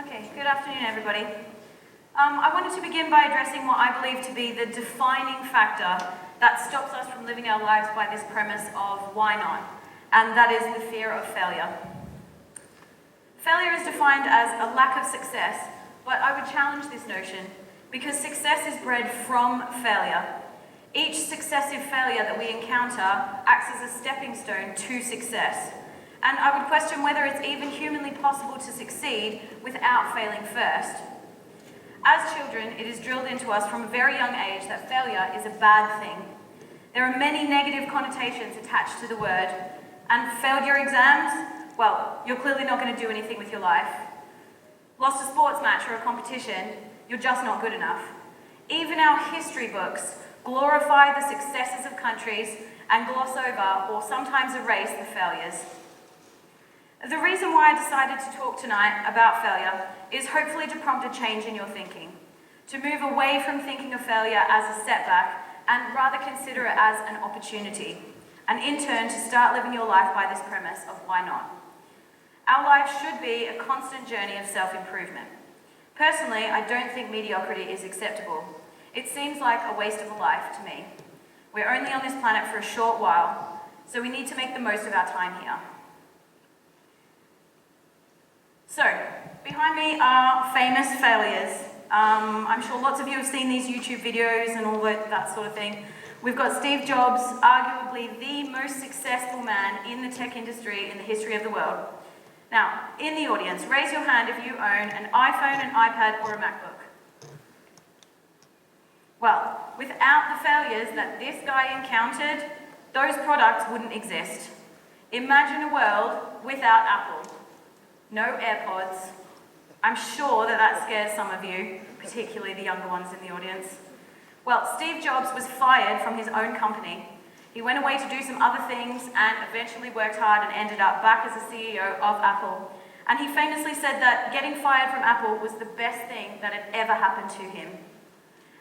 Okay, good afternoon, everybody. I wanted to begin by addressing what I believe to be the defining factor that stops us from living our lives by this premise of why not, and that is the fear of failure. Failure is defined as a lack of success, but I would challenge this notion because success is bred from failure. Each successive failure that we encounter acts as a stepping stone to success. And I would question whether it's even humanly possible to succeed without failing first. As children, it is drilled into us from a very young age that failure is a bad thing. There are many negative connotations attached to the word, and failed your exams? Well, you're clearly not going to do anything with your life. Lost a sports match or a competition? You're just not good enough. Even our history books glorify the successes of countries and gloss over or sometimes erase the failures. The reason why I decided to talk tonight about failure is hopefully to prompt a change in your thinking, to move away from thinking of failure as a setback and rather consider it as an opportunity, and in turn to start living your life by this premise of why not. Our life should be a constant journey of self-improvement. Personally, I don't think mediocrity is acceptable. It seems like a waste of a life to me. We're only on this planet for a short while, so we need to make the most of our time here. So, behind me are famous failures. I'm sure lots of you have seen these YouTube videos and all that sort of thing. We've got Steve Jobs, arguably the most successful man in the tech industry in the history of the world. Now, in the audience, raise your hand if you own an iPhone, an iPad, or a MacBook. Well, without the failures that this guy encountered, those products wouldn't exist. Imagine a world without Apple. No AirPods. I'm sure that scares some of you, particularly the younger ones in the audience. Well, Steve Jobs was fired from his own company. He went away to do some other things and eventually worked hard and ended up back as the CEO of Apple. And he famously said that getting fired from Apple was the best thing that had ever happened to him.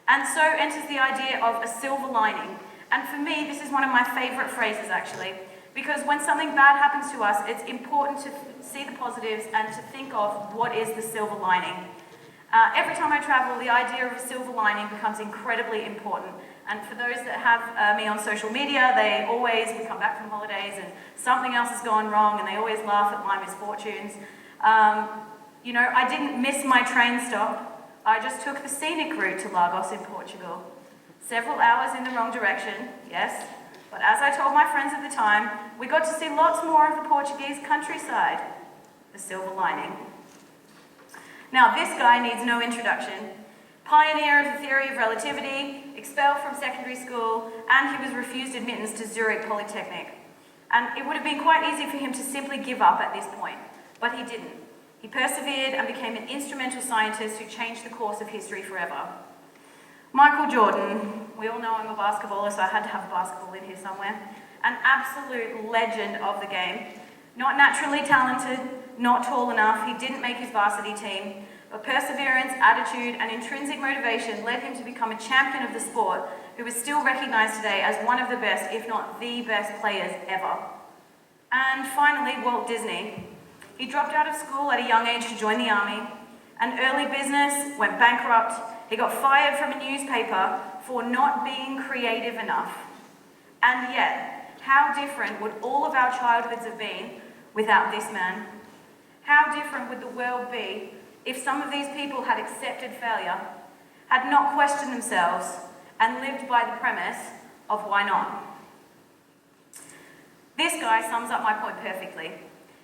And so enters the idea of a silver lining. And for me, this is one of my favorite phrases actually, because when something bad happens to us, it's important to see the positives and to think of what is the silver lining. Every time I travel, the idea of a silver lining becomes incredibly important. And for those that have me on social media, we come back from holidays and something else has gone wrong and they always laugh at my misfortunes. I didn't miss my train stop. I just took the scenic route to Lagos in Portugal. Several hours in the wrong direction, yes. But as I told my friends at the time, we got to see lots more of the Portuguese countryside. The silver lining. Now, this guy needs no introduction. Pioneer of the theory of relativity, expelled from secondary school, and he was refused admittance to Zurich Polytechnic. And it would have been quite easy for him to simply give up at this point, but he didn't. He persevered and became an instrumental scientist who changed the course of history forever. Michael Jordan, we all know I'm a basketballer, so I had to have a basketball in here somewhere. An absolute legend of the game. Not naturally talented, not tall enough, he didn't make his varsity team, but perseverance, attitude, and intrinsic motivation led him to become a champion of the sport who is still recognized today as one of the best, if not the best players ever. And finally, Walt Disney. He dropped out of school at a young age to join the army. An early business went bankrupt. He got fired from a newspaper for not being creative enough. And yet, how different would all of our childhoods have been without this man? How different would the world be if some of these people had accepted failure, had not questioned themselves, and lived by the premise of why not? This guy sums up my point perfectly.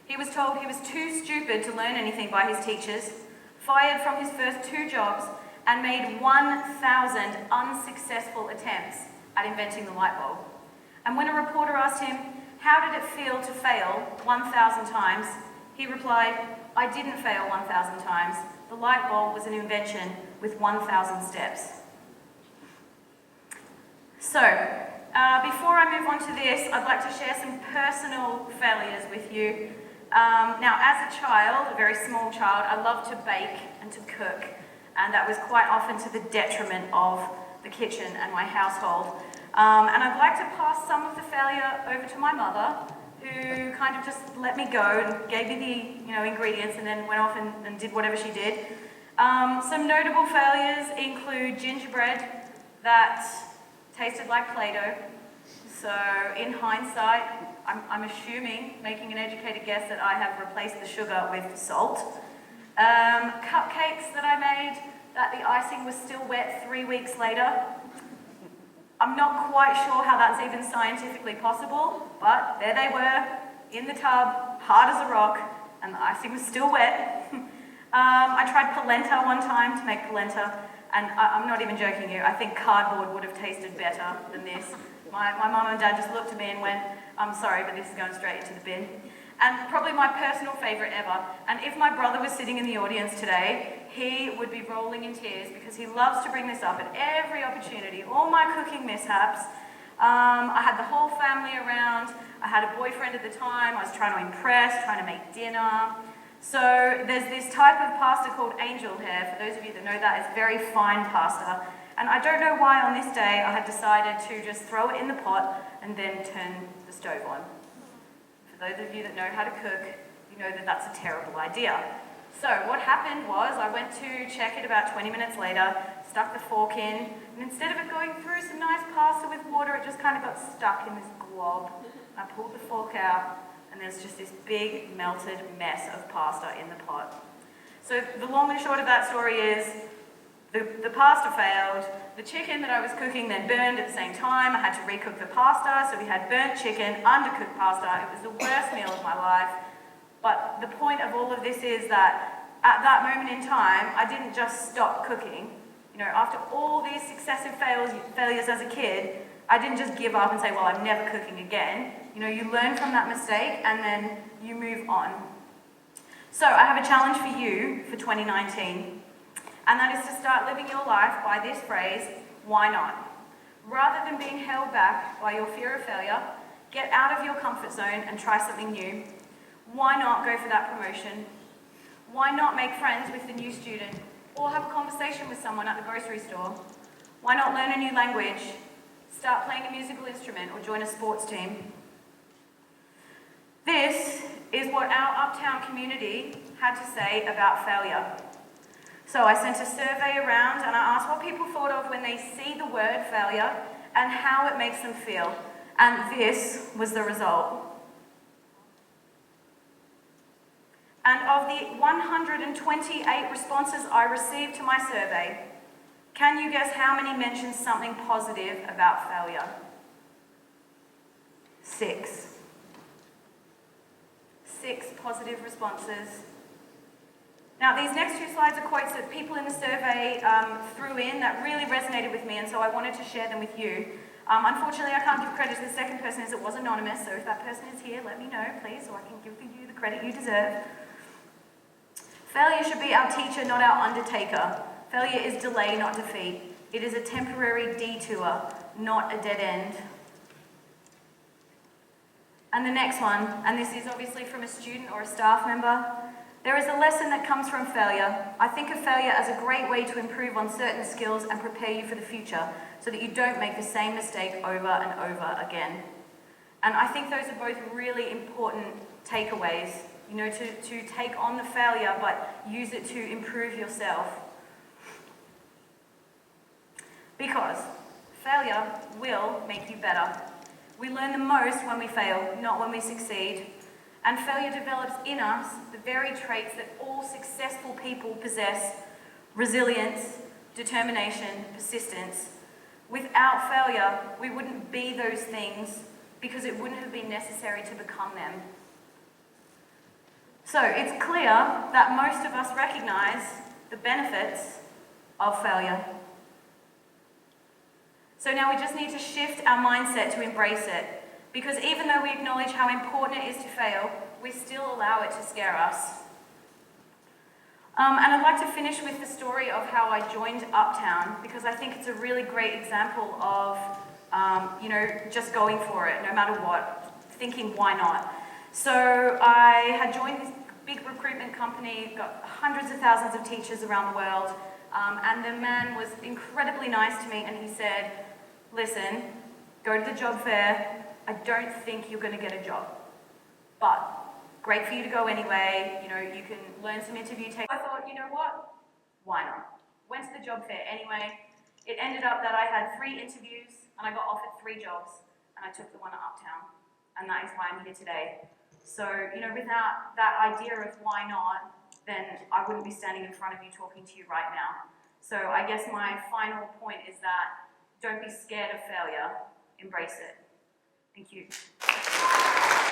He was told he was too stupid to learn anything by his teachers, fired from his first 2 jobs, and made 1,000 unsuccessful attempts at inventing the light bulb. And when a reporter asked him, how did it feel to fail 1,000 times? He replied, I didn't fail 1,000 times. The light bulb was an invention with 1,000 steps. So, before I move on to this, I'd like to share some personal failures with you. Now, as a child, a very small child, I loved to bake and to cook, and that was quite often to the detriment of the kitchen and my household. And I'd like to pass some of the failure over to my mother, who kind of just let me go and gave me the ingredients and then went off and did whatever she did. Some notable failures include gingerbread that tasted like Play-Doh. So in hindsight, I'm assuming, making an educated guess, that I have replaced the sugar with salt. Cupcakes that I made, that the icing was still wet 3 weeks later. I'm not quite sure how that's even scientifically possible, but there they were, in the tub, hard as a rock, and the icing was still wet. I tried polenta one time to make polenta, and I'm not even joking you, I think cardboard would have tasted better than this. My mum and dad just looked at me and went, "I'm sorry, but this is going straight into the bin." And probably my personal favourite ever, and if my brother was sitting in the audience today, he would be rolling in tears because he loves to bring this up at every opportunity. All my cooking mishaps. I had the whole family around. I had a boyfriend at the time. I was trying to impress, trying to make dinner. So there's this type of pasta called angel hair. For those of you that know that, it's very fine pasta. And I don't know why on this day I had decided to just throw it in the pot and then turn the stove on. For those of you that know how to cook, you know that that's a terrible idea. So what happened was I went to check it about 20 minutes later, stuck the fork in, and instead of it going through some nice pasta with water, it just kind of got stuck in this glob. I pulled the fork out, and there's just this big melted mess of pasta in the pot. So the long and short of that story is, the pasta failed, the chicken that I was cooking then burned at the same time, I had to recook the pasta, so we had burnt chicken, undercooked pasta. It was the worst meal of my life. But the point of all of this is that at that moment in time, I didn't just stop cooking. After all these successive failures as a kid, I didn't just give up and say, well, I'm never cooking again. You learn from that mistake and then you move on. So I have a challenge for you for 2019, and that is to start living your life by this phrase, why not? Rather than being held back by your fear of failure, get out of your comfort zone and try something new. Why not go for that promotion? Why not make friends with the new student or have a conversation with someone at the grocery store? Why not learn a new language, start playing a musical instrument, or join a sports team? This is what our Uptown community had to say about failure. So I sent a survey around and I asked what people thought of when they see the word failure and how it makes them feel. And this was the result. And of the 128 responses I received to my survey, can you guess how many mentioned something positive about failure? 6. 6 positive responses. Now, these next 2 slides are quotes that people in the survey threw in that really resonated with me, and so I wanted to share them with you. Unfortunately, I can't give credit to the second person as it was anonymous, so if that person is here, let me know, please, so I can give you the credit you deserve. Failure should be our teacher, not our undertaker. Failure is delay, not defeat. It is a temporary detour, not a dead end. And the next one, and this is obviously from a student or a staff member, there is a lesson that comes from failure. I think of failure as a great way to improve on certain skills and prepare you for the future so that you don't make the same mistake over and over again. And I think those are both really important takeaways, to take on the failure but use it to improve yourself. Because failure will make you better. We learn the most when we fail, not when we succeed. And failure develops in us the very traits that all successful people possess: resilience, determination, persistence. Without failure, we wouldn't be those things because it wouldn't have been necessary to become them. So it's clear that most of us recognize the benefits of failure. So now we just need to shift our mindset to embrace it. Because even though we acknowledge how important it is to fail, we still allow it to scare us. And I'd like to finish with the story of how I joined Uptown, because I think it's a really great example of, just going for it, no matter what, thinking why not. So I had joined this big recruitment company, got hundreds of thousands of teachers around the world, and the man was incredibly nice to me, and he said, listen, go to the job fair, I don't think you're going to get a job. But great for you to go anyway. You know, you can learn some interview techniques. I thought, you know what? Why not? Went to the job fair anyway. It ended up that I had 3 interviews and I got offered 3 jobs, and I took the one at Uptown. And that is why I'm here today. So, you know, without that idea of why not, then I wouldn't be standing in front of you talking to you right now. So I guess my final point is that don't be scared of failure, embrace it. Thank you.